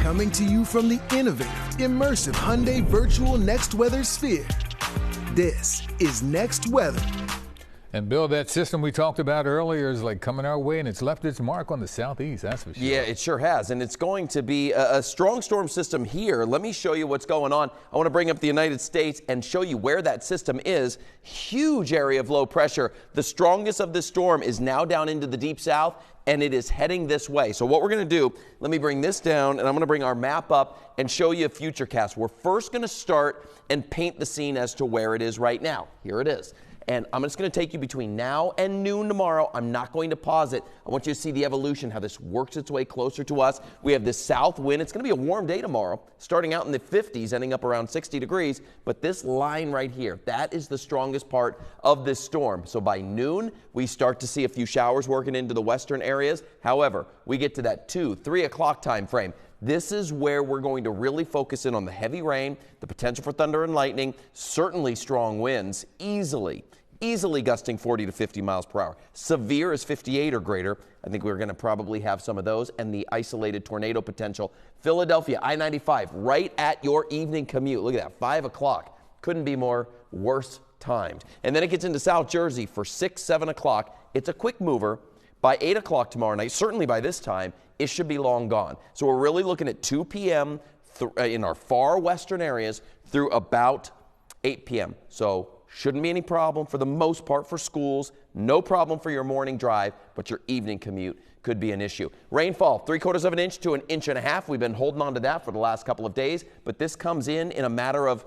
Coming to you from the innovative, immersive Hyundai Virtual Next Weather Sphere. This is Next Weather. And Bill, that system we talked about earlier is like coming our way, and it's left its mark on the southeast, that's for sure. Yeah, it sure has, and it's going to be a strong storm system here. Let me show you what's going on. I want to bring up the United States and show you where that system is. Huge area of low pressure. The strongest of this storm is now down into the deep south, and it is heading this way. So what we're going to do, let me bring this down, and I'm going to bring our map up and show you a future cast. We're first going to start and paint the scene as to where it is right now. Here it is. And I'm just going to take you between now and noon tomorrow. I'm not going to pause it. I want you to see the evolution, how this works its way closer to us. We have this south wind. It's going to be a warm day tomorrow, starting out in the 50s, ending up around 60 degrees. But this line right here, that is the strongest part of this storm. So by noon, we start to see a few showers working into the western areas. However, we get to that 2, 3 o'clock time frame. This is where we're going to really focus in on the heavy rain, the potential for thunder and lightning, certainly strong winds, easily gusting 40 to 50 miles per hour. Severe is 58 or greater. I think we're going to probably have some of those, and the isolated tornado potential. Philadelphia, I-95, right at your evening commute. Look at that, 5 o'clock. Couldn't be more worse timed. And then it gets into South Jersey for 6, 7 o'clock. It's a quick mover. By 8 o'clock tomorrow night, certainly by this time, it should be long gone. So we're really looking at 2 p.m. In our far western areas through about 8 p.m. So shouldn't be any problem for the most part for schools. No problem for your morning drive, but your evening commute could be an issue. Rainfall, 3/4 of an inch to 1.5 inches. We've been holding on to that for the last couple of days, but this comes in a matter of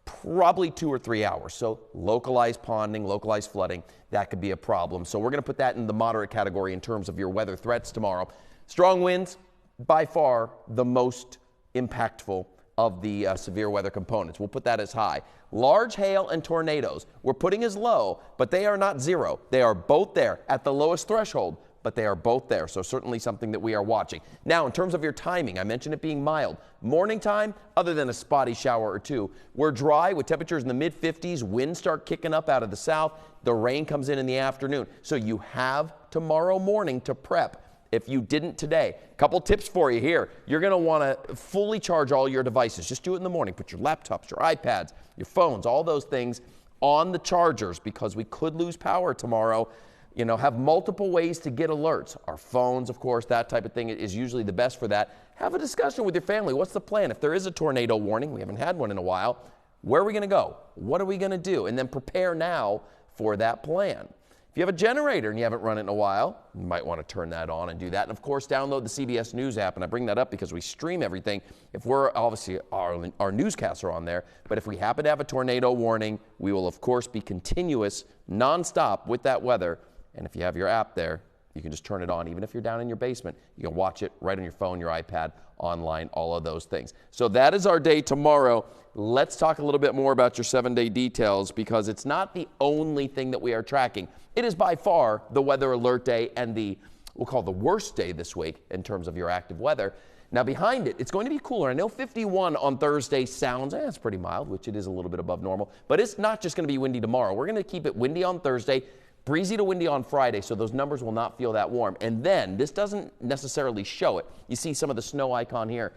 probably 2 or 3 hours. So localized ponding, localized flooding, that could be a problem. So we're going to put that in the moderate category in terms of your weather threats tomorrow. Strong winds, by far the most impactful of the severe weather components. We'll put that as high. Large hail and tornadoes, we're putting as low, but they are not zero. They are both there at the lowest threshold, but they are both there. So certainly something that we are watching. Now, in terms of your timing, I mentioned it being mild. Morning time, other than a spotty shower or two, we're dry with temperatures in the mid-50s. Winds start kicking up out of the south. The rain comes in the afternoon. So you have tomorrow morning to prep. If you didn't today, a couple tips for you here. You're going to want to fully charge all your devices. Just do it in the morning. Put your laptops, your iPads, your phones, all those things on the chargers, because we could lose power tomorrow. You know, have multiple ways to get alerts. Our phones, of course, that type of thing is usually the best for that. Have a discussion with your family. What's the plan? If there is a tornado warning, we haven't had one in a while, where are we going to go? What are we going to do? And then prepare now for that plan. If you have a generator and you haven't run it in a while, you might want to turn that on and do that. And of course, download the CBS News app. And I bring that up because we stream everything. If we're obviously our newscasts are on there, but if we happen to have a tornado warning, we will of course be continuous, nonstop with that weather. And if you have your app there, you can just turn it on. Even if you're down in your basement, you can watch it right on your phone, your iPad, online, all of those things. So that is our day tomorrow. Let's talk a little bit more about your 7-day details, because it's not the only thing that we are tracking. It is by far the weather alert day and we'll call the worst day this week in terms of your active weather. Now behind it, it's going to be cooler. I know 51 on Thursday sounds, it's pretty mild, which it is a little bit above normal, but it's not just going to be windy tomorrow. We're going to keep it windy on Thursday, breezy to windy on Friday, so those numbers will not feel that warm. And then, this doesn't necessarily show it. You see some of the snow icon here.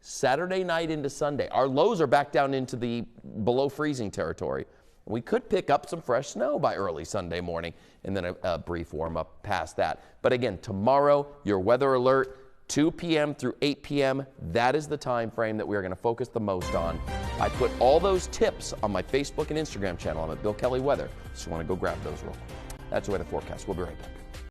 Saturday night into Sunday, our lows are back down into the below freezing territory. We could pick up some fresh snow by early Sunday morning, and then a brief warm up past that. But again, tomorrow, your weather alert, 2 p.m. through 8 p.m., that is the time frame that we're going to focus the most on. I put all those tips on my Facebook and Instagram channel. I'm at Bill Kelly Weather. Just want to go grab those real quick. That's the weather forecast. We'll be right back.